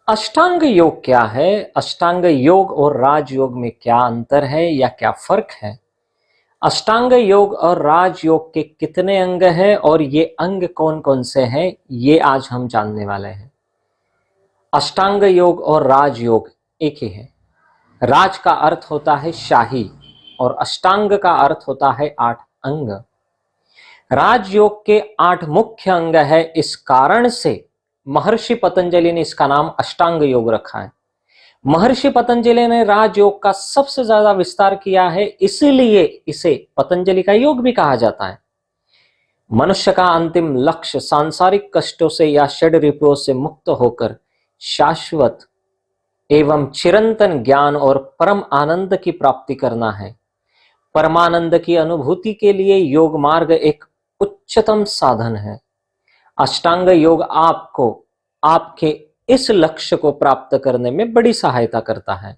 अष्टांग योग क्या है? अष्टांग योग और राजयोग में क्या अंतर है या क्या फर्क है? अष्टांग योग और राजयोग के कितने अंग हैं और ये अंग कौन कौन से हैं, ये आज हम जानने वाले हैं। अष्टांग योग और राजयोग एक ही है। राज का अर्थ होता है शाही और अष्टांग का अर्थ होता है 8 अंग। राजयोग के 8 मुख्य अंग है, इस कारण से महर्षि पतंजलि ने इसका नाम अष्टांग योग रखा है। महर्षि पतंजलि ने राजयोग का सबसे ज्यादा विस्तार किया है, इसलिए इसे पतंजलि का योग भी कहा जाता है। मनुष्य का अंतिम लक्ष्य सांसारिक कष्टों से या षड रिपुओं से मुक्त होकर शाश्वत एवं चिरंतन ज्ञान और परम आनंद की प्राप्ति करना है। परमानंद की अनुभूति के लिए योग मार्ग एक उच्चतम साधन है। अष्टांग योग आपको आपके इस लक्ष्य को प्राप्त करने में बड़ी सहायता करता है।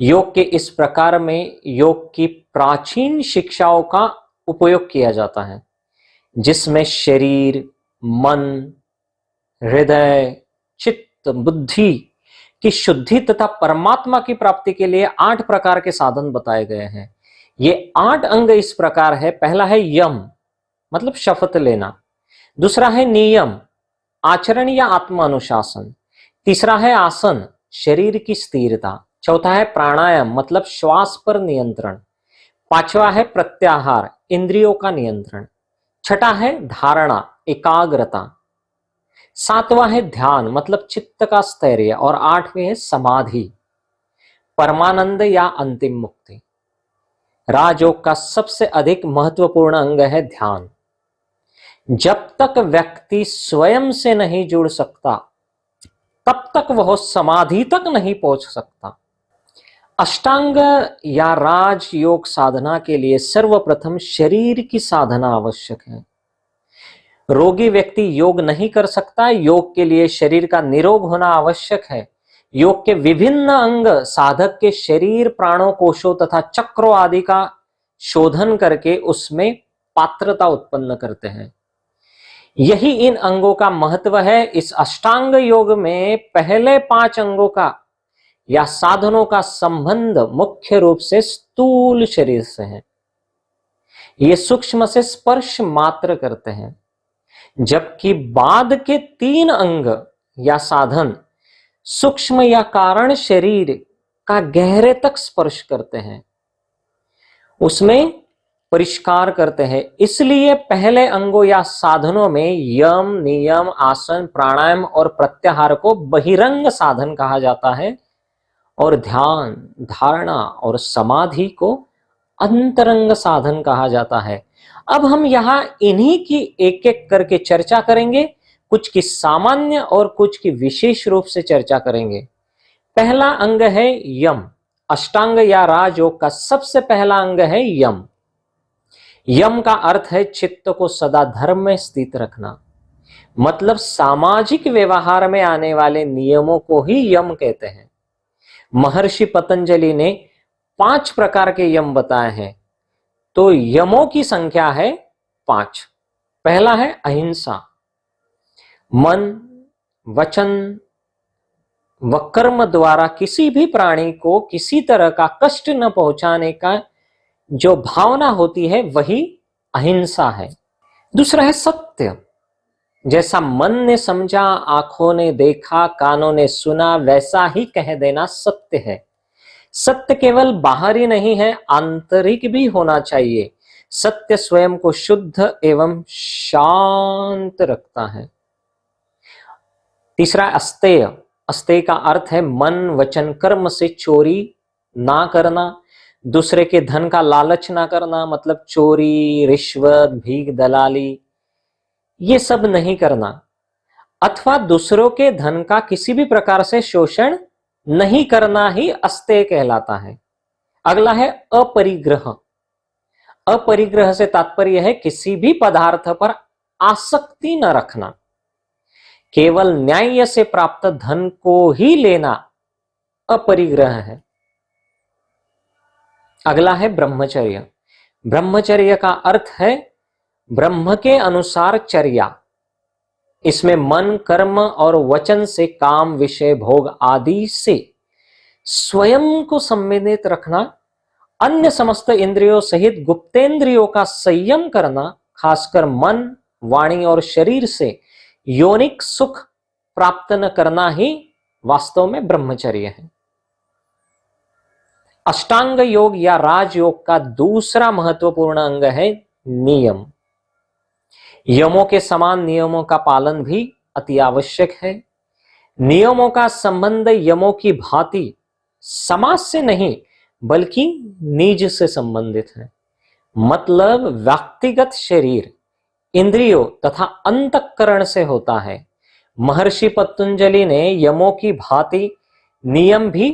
योग के इस प्रकार में योग की प्राचीन शिक्षाओं का उपयोग किया जाता है, जिसमें शरीर, मन, हृदय, चित्त, बुद्धि की शुद्धि तथा परमात्मा की प्राप्ति के लिए 8 प्रकार के साधन बताए गए हैं। ये 8 अंग इस प्रकार है। पहला है यम, मतलब शपथ लेना। दूसरा है नियम, आचरण या आत्मा अनुशासन। तीसरा है आसन, शरीर की स्थिरता। चौथा है प्राणायाम, मतलब श्वास पर नियंत्रण। पांचवा है प्रत्याहार, इंद्रियों का नियंत्रण। छठा है धारणा, एकाग्रता। सातवां है ध्यान, मतलब चित्त का स्थैर्य। और 8वें है समाधि, परमानंद या अंतिम मुक्ति। राजयोग का सबसे अधिक महत्वपूर्ण अंग है ध्यान। जब तक व्यक्ति स्वयं से नहीं जुड़ सकता, तब तक वह समाधि तक नहीं पहुंच सकता। अष्टांग या राज योग साधना के लिए सर्वप्रथम शरीर की साधना आवश्यक है। रोगी व्यक्ति योग नहीं कर सकता। योग के लिए शरीर का निरोग होना आवश्यक है। योग के विभिन्न अंग साधक के शरीर, प्राणों, कोशों तथा चक्रों आदि का शोधन करके उसमें पात्रता उत्पन्न करते हैं। यही इन अंगों का महत्व है। इस अष्टांग योग में पहले 5 अंगों का या साधनों का संबंध मुख्य रूप से स्थूल शरीर से है। ये सूक्ष्म से स्पर्श मात्र करते हैं, जबकि बाद के 3 अंग या साधन सूक्ष्म या कारण शरीर का गहरे तक स्पर्श करते हैं, उसमें परिष्कार करते हैं। इसलिए पहले अंगों या साधनों में यम, नियम, आसन, प्राणायाम और प्रत्याहार को बहिरंग साधन कहा जाता है और ध्यान, धारणा और समाधि को अंतरंग साधन कहा जाता है। अब हम यहां इन्हीं की एक एक करके चर्चा करेंगे। कुछ की सामान्य और कुछ की विशेष रूप से चर्चा करेंगे। पहला अंग है यम। अष्टांग या राजयोग का सबसे पहला अंग है यम। यम का अर्थ है चित्त को सदा धर्म में स्थित रखना, मतलब सामाजिक व्यवहार में आने वाले नियमों को ही यम कहते हैं। महर्षि पतंजलि ने 5 प्रकार के यम बताए हैं, तो यमों की संख्या है 5। पहला है अहिंसा। मन, वचन व कर्म द्वारा किसी भी प्राणी को किसी तरह का कष्ट न पहुंचाने का जो भावना होती है, वही अहिंसा है। दूसरा है सत्य। जैसा मन ने समझा, आंखों ने देखा, कानों ने सुना, वैसा ही कह देना सत्य है। सत्य केवल बाहरी नहीं है, आंतरिक भी होना चाहिए। सत्य स्वयं को शुद्ध एवं शांत रखता है। तीसरा अस्तेय। अस्तेय का अर्थ है मन, वचन, कर्म से चोरी ना करना, दूसरे के धन का लालच ना करना, मतलब चोरी, रिश्वत, भीख, दलाली, ये सब नहीं करना, अथवा दूसरों के धन का किसी भी प्रकार से शोषण नहीं करना ही अस्तेय कहलाता है। अगला है अपरिग्रह। अपरिग्रह से तात्पर्य है किसी भी पदार्थ पर आसक्ति न रखना, केवल न्याय से प्राप्त धन को ही लेना अपरिग्रह है। अगला है ब्रह्मचर्य। ब्रह्मचर्य का अर्थ है ब्रह्म के अनुसार चर्या। इसमें मन, कर्म और वचन से काम, विषय, भोग आदि से स्वयं को संयमित रखना, अन्य समस्त इंद्रियों सहित गुप्तेंद्रियों का संयम करना, खासकर मन, वाणी और शरीर से योनिक सुख प्राप्त न करना ही वास्तव में ब्रह्मचर्य है। अष्टांग योग या राजयोग का दूसरा महत्वपूर्ण अंग है नियम। यमों के समान नियमों का पालन भी अति आवश्यक है। नियमों का संबंध यमों की भांति समाज से नहीं बल्कि निज से संबंधित है, मतलब व्यक्तिगत शरीर, इंद्रियों तथा अंतःकरण से होता है। महर्षि पतंजलि ने यमों की भांति नियम भी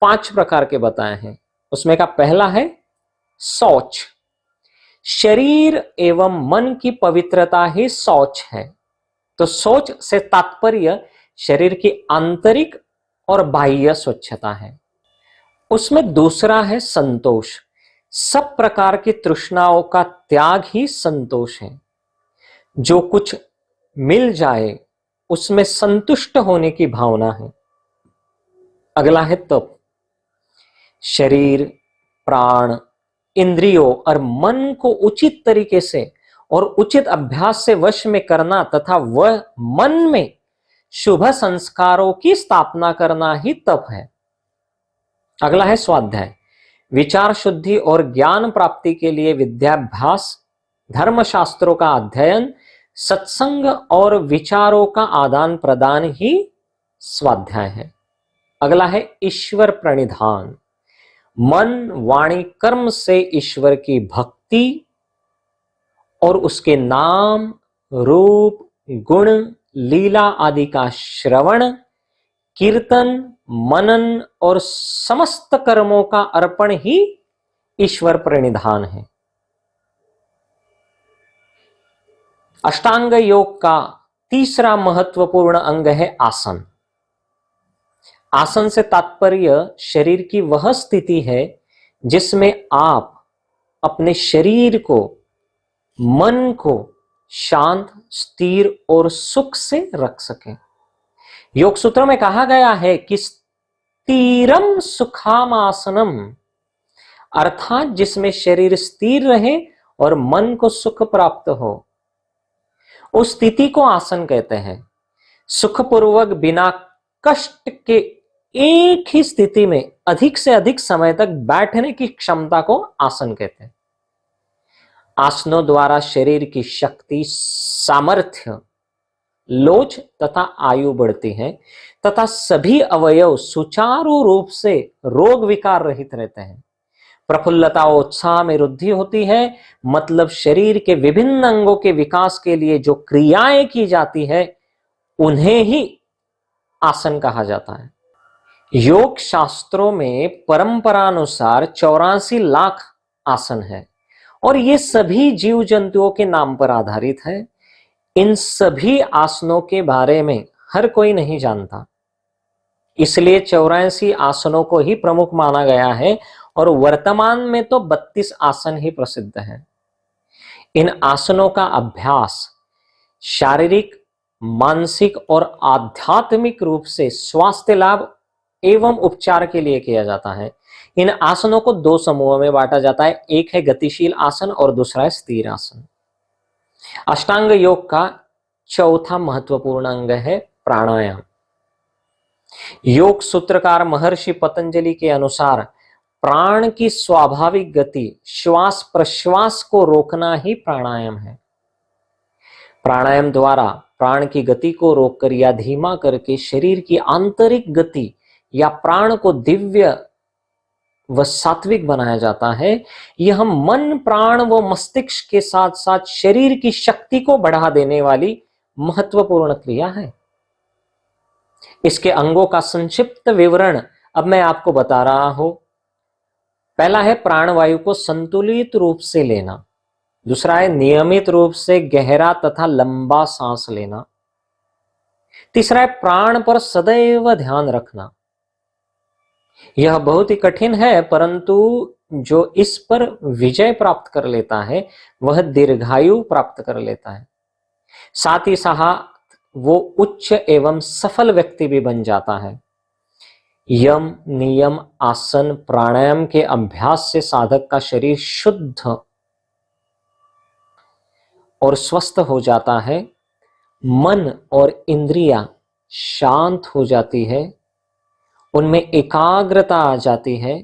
5 प्रकार के बताए हैं। उसमें का पहला है शौच। शरीर एवं मन की पवित्रता ही शौच है। तो शौच से तात्पर्य शरीर की आंतरिक और बाह्य स्वच्छता है। उसमें दूसरा है संतोष। सब प्रकार की तृष्णाओं का त्याग ही संतोष है। जो कुछ मिल जाए उसमें संतुष्ट होने की भावना है। अगला है तप। शरीर, प्राण, इंद्रियों और मन को उचित तरीके से और उचित अभ्यास से वश में करना तथा वह मन में शुभ संस्कारों की स्थापना करना ही तप है। अगला है स्वाध्याय। विचार शुद्धि और ज्ञान प्राप्ति के लिए विद्याभ्यास, धर्मशास्त्रों का अध्ययन, सत्संग और विचारों का आदान प्रदान ही स्वाध्याय है। अगला है ईश्वर प्रणिधान। मन, वाणी, कर्म से ईश्वर की भक्ति और उसके नाम, रूप, गुण, लीला आदि का श्रवण, कीर्तन, मनन और समस्त कर्मों का अर्पण ही ईश्वर प्रणिधान है। अष्टांग योग का तीसरा महत्वपूर्ण अंग है आसन। आसन से तात्पर्य शरीर की वह स्थिति है जिसमें आप अपने शरीर को, मन को शांत, स्थिर और सुख से रख सकें। योग सूत्र में कहा गया है कि स्थिरम सुखामासनम, अर्थात जिसमें शरीर स्थिर रहे और मन को सुख प्राप्त हो, उस स्थिति को आसन कहते हैं। सुखपूर्वक बिना कष्ट के एक ही स्थिति में अधिक से अधिक समय तक बैठने की क्षमता को आसन कहते हैं। आसनों द्वारा शरीर की शक्ति, सामर्थ्य, लोच तथा आयु बढ़ती है तथा सभी अवयव सुचारू रूप से रोग विकार रहित रहते हैं। प्रफुल्लता और उत्साह में वृद्धि होती है, मतलब शरीर के विभिन्न अंगों के विकास के लिए जो क्रियाएं की जाती है उन्हें ही आसन कहा जाता है। योग शास्त्रों में परंपरानुसार 84 लाख आसन है और ये सभी जीव जंतुओं के नाम पर आधारित है। इन सभी आसनों के बारे में हर कोई नहीं जानता, इसलिए 84 आसनों को ही प्रमुख माना गया है और वर्तमान में तो 32 आसन ही प्रसिद्ध हैं। इन आसनों का अभ्यास शारीरिक, मानसिक और आध्यात्मिक रूप से स्वास्थ्य लाभ एवं उपचार के लिए किया जाता है। इन आसनों को 2 समूहों में बांटा जाता है, एक है गतिशील आसन और दूसरा है स्थिर आसन। अष्टांग योग का चौथा महत्वपूर्ण अंग है प्राणायाम। योग सूत्रकार महर्षि पतंजलि के अनुसार प्राण की स्वाभाविक गति, श्वास प्रश्वास को रोकना ही प्राणायाम है। प्राणायाम द्वारा प्राण की गति को रोककर या धीमा करके शरीर की आंतरिक गति या प्राण को दिव्य व सात्विक बनाया जाता है। यह मन, प्राण व मस्तिष्क के साथ साथ शरीर की शक्ति को बढ़ा देने वाली महत्वपूर्ण क्रिया है। इसके अंगों का संक्षिप्त विवरण अब मैं आपको बता रहा हूं। पहला है प्राणवायु को संतुलित रूप से लेना। दूसरा है नियमित रूप से गहरा तथा लंबा सांस लेना। तीसरा है प्राण पर सदैव ध्यान रखना। यह बहुत ही कठिन है, परंतु जो इस पर विजय प्राप्त कर लेता है वह दीर्घायु प्राप्त कर लेता है। साथ ही साथ वो उच्च एवं सफल व्यक्ति भी बन जाता है। यम, नियम, आसन, प्राणायाम के अभ्यास से साधक का शरीर शुद्ध और स्वस्थ हो जाता है, मन और इंद्रियां शांत हो जाती है, उनमें एकाग्रता आ जाती है,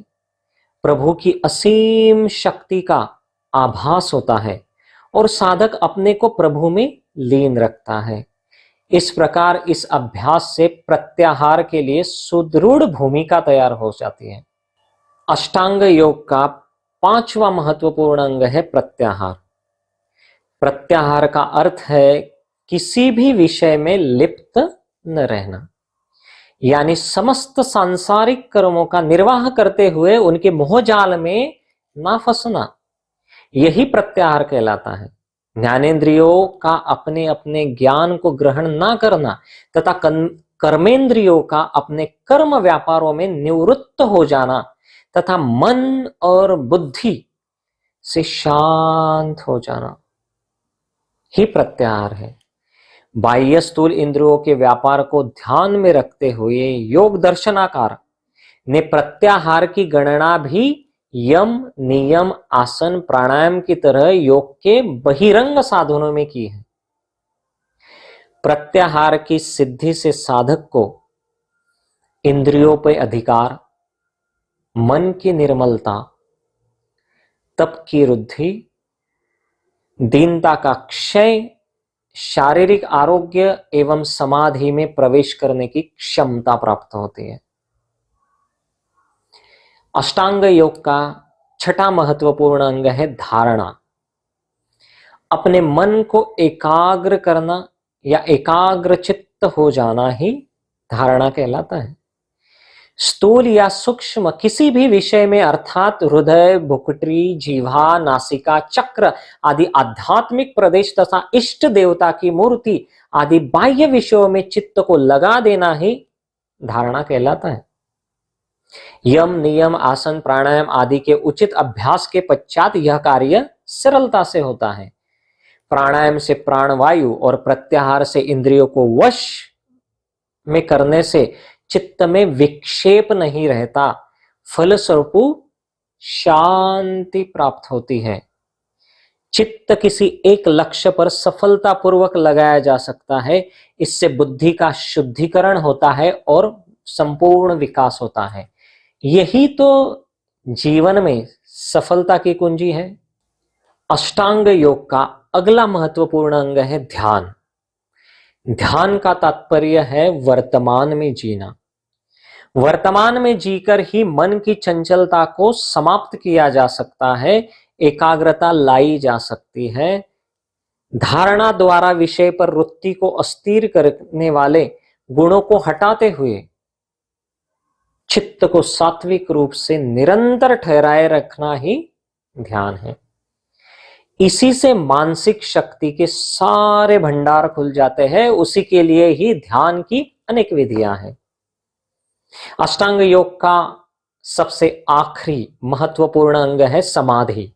प्रभु की असीम शक्ति का आभास होता है और साधक अपने को प्रभु में लीन रखता है। इस प्रकार इस अभ्यास से प्रत्याहार के लिए सुदृढ़ भूमिका तैयार हो जाती है। अष्टांग योग का 5वां महत्वपूर्ण अंग है प्रत्याहार। प्रत्याहार का अर्थ है किसी भी विषय में लिप्त न रहना, यानी समस्त सांसारिक कर्मों का निर्वाह करते हुए उनके मोहजाल में ना फंसना, यही प्रत्याहार कहलाता है। ज्ञानेंद्रियों का अपने अपने ज्ञान को ग्रहण ना करना तथा कर्मेंद्रियों का अपने कर्म व्यापारों में निवृत्त हो जाना तथा मन और बुद्धि से शांत हो जाना ही प्रत्याहार है। बाह्य स्थूल इंद्रियों के व्यापार को ध्यान में रखते हुए योग दर्शनाकार ने प्रत्याहार की गणना भी यम, नियम, आसन, प्राणायाम की तरह योग के बहिरंग साधनों में की है। प्रत्याहार की सिद्धि से साधक को इंद्रियों पर अधिकार, मन की निर्मलता, तप की रुद्धि, दीनता का क्षय, शारीरिक आरोग्य एवं समाधि में प्रवेश करने की क्षमता प्राप्त होती है। अष्टांग योग का 6वां महत्वपूर्ण अंग है धारणा। अपने मन को एकाग्र करना या एकाग्रचित्त हो जाना ही धारणा कहलाता है। स्थूल या सूक्ष्म किसी भी विषय में अर्थात हृदय, भुकटी, जीवा, नासिका, चक्र आदि आध्यात्मिक प्रदेश तथा इष्ट देवता की मूर्ति आदि बाह्य विषयों में चित्त को लगा देना ही धारणा कहलाता है। यम, नियम, आसन, प्राणायाम आदि के उचित अभ्यास के पश्चात यह कार्य सरलता से होता है। प्राणायाम से प्राणवायु और प्रत्याहार से इंद्रियों को वश में करने से चित्त में विक्षेप नहीं रहता, फलस्वरूप शांति प्राप्त होती है। चित्त किसी एक लक्ष्य पर सफलतापूर्वक लगाया जा सकता है। इससे बुद्धि का शुद्धिकरण होता है और संपूर्ण विकास होता है। यही तो जीवन में सफलता की कुंजी है। अष्टांग योग का अगला महत्वपूर्ण अंग है ध्यान। ध्यान का तात्पर्य है वर्तमान में जीना। वर्तमान में जीकर ही मन की चंचलता को समाप्त किया जा सकता है, एकाग्रता लाई जा सकती है। धारणा द्वारा विषय पर वृत्ति को अस्थिर करने वाले गुणों को हटाते हुए चित्त को सात्विक रूप से निरंतर ठहराए रखना ही ध्यान है। इसी से मानसिक शक्ति के सारे भंडार खुल जाते हैं। उसी के लिए ही ध्यान की अनेक विधियां हैं। अष्टांग योग का सबसे आखिरी महत्वपूर्ण अंग है समाधि।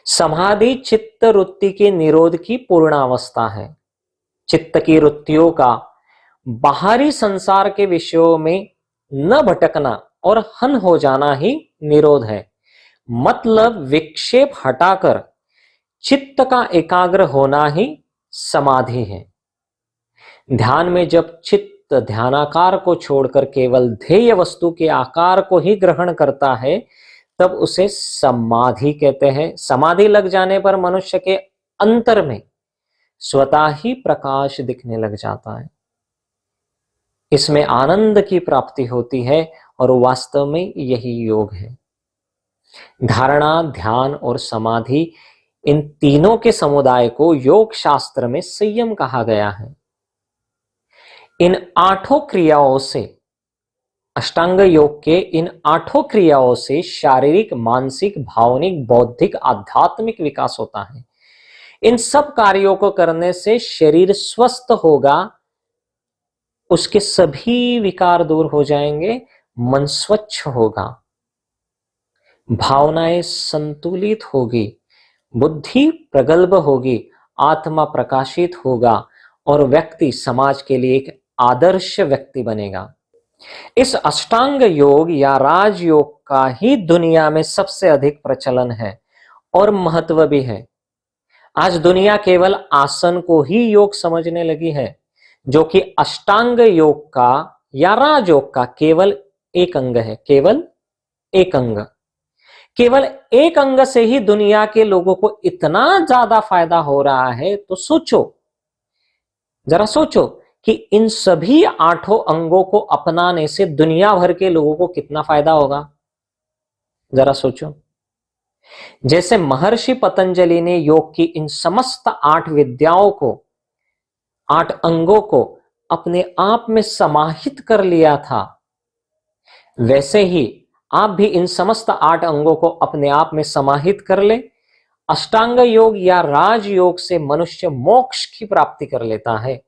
समाधि चित्त वृत्ति के निरोध की पूर्णावस्था है। चित्त की वृत्तियों का बाहरी संसार के विषयों में न भटकना और हन हो जाना ही निरोध है। मतलब विक्षेप हटाकर चित्त का एकाग्र होना ही समाधि है। ध्यान में जब चित्त ध्यानाकार को छोड़कर केवल ध्येय वस्तु के आकार को ही ग्रहण करता है, तब उसे समाधि कहते हैं। समाधि लग जाने पर मनुष्य के अंतर में स्वतः ही प्रकाश दिखने लग जाता है। इसमें आनंद की प्राप्ति होती है और वास्तव में यही योग है। धारणा, ध्यान और समाधि, इन तीनों के समुदाय को योग शास्त्र में संयम कहा गया है। इन 8 क्रियाओं से, अष्टांग योग के इन 8 क्रियाओं से शारीरिक, मानसिक, भावनिक, बौद्धिक, आध्यात्मिक विकास होता है। इन सब कार्यों को करने से शरीर स्वस्थ होगा, उसके सभी विकार दूर हो जाएंगे, मन स्वच्छ होगा, भावनाएं संतुलित होगी, बुद्धि प्रगल्भ होगी, आत्मा प्रकाशित होगा और व्यक्ति समाज के लिए एक आदर्श व्यक्ति बनेगा। इस अष्टांग योग या राजयोग का ही दुनिया में सबसे अधिक प्रचलन है और महत्व भी है। आज दुनिया केवल आसन को ही योग समझने लगी है, जो कि अष्टांग योग का या राजयोग का केवल एक अंग है। केवल एक अंग, केवल एक अंग से ही दुनिया के लोगों को इतना ज्यादा फायदा हो रहा है। तो सोचो, जरा सोचो कि इन सभी 8 अंगों को अपनाने से दुनिया भर के लोगों को कितना फायदा होगा। जरा सोचो। जैसे महर्षि पतंजलि ने योग की इन समस्त 8 विद्याओं को, 8 अंगों को अपने आप में समाहित कर लिया था, वैसे ही आप भी इन समस्त 8 अंगों को अपने आप में समाहित कर ले। अष्टांग योग या राजयोग से मनुष्य मोक्ष की प्राप्ति कर लेता है।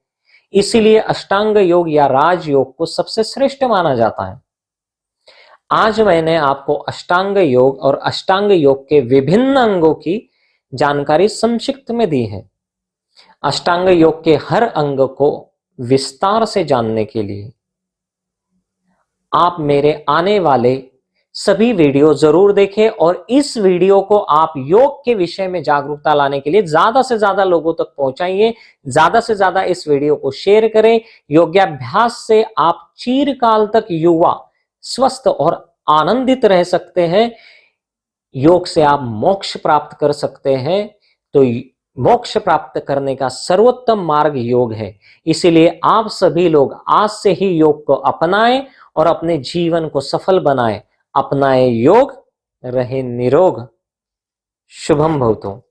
इसीलिए अष्टांग योग या राजयोग को सबसे श्रेष्ठ माना जाता है। आज मैंने आपको अष्टांग योग और अष्टांग योग के विभिन्न अंगों की जानकारी संक्षिप्त में दी है। अष्टांग योग के हर अंग को विस्तार से जानने के लिए आप मेरे आने वाले सभी वीडियो जरूर देखें और इस वीडियो को आप योग के विषय में जागरूकता लाने के लिए ज्यादा से ज्यादा लोगों तक पहुंचाइए। ज्यादा से ज्यादा इस वीडियो को शेयर करें। योगाभ्यास से आप चिरकाल तक युवा, स्वस्थ और आनंदित रह सकते हैं। योग से आप मोक्ष प्राप्त कर सकते हैं। तो मोक्ष प्राप्त करने का सर्वोत्तम मार्ग योग है। इसीलिए आप सभी लोग आज से ही योग को अपनाएं और अपने जीवन को सफल बनाएं। अपनाएं योग, रहे निरोग। शुभम भवतु।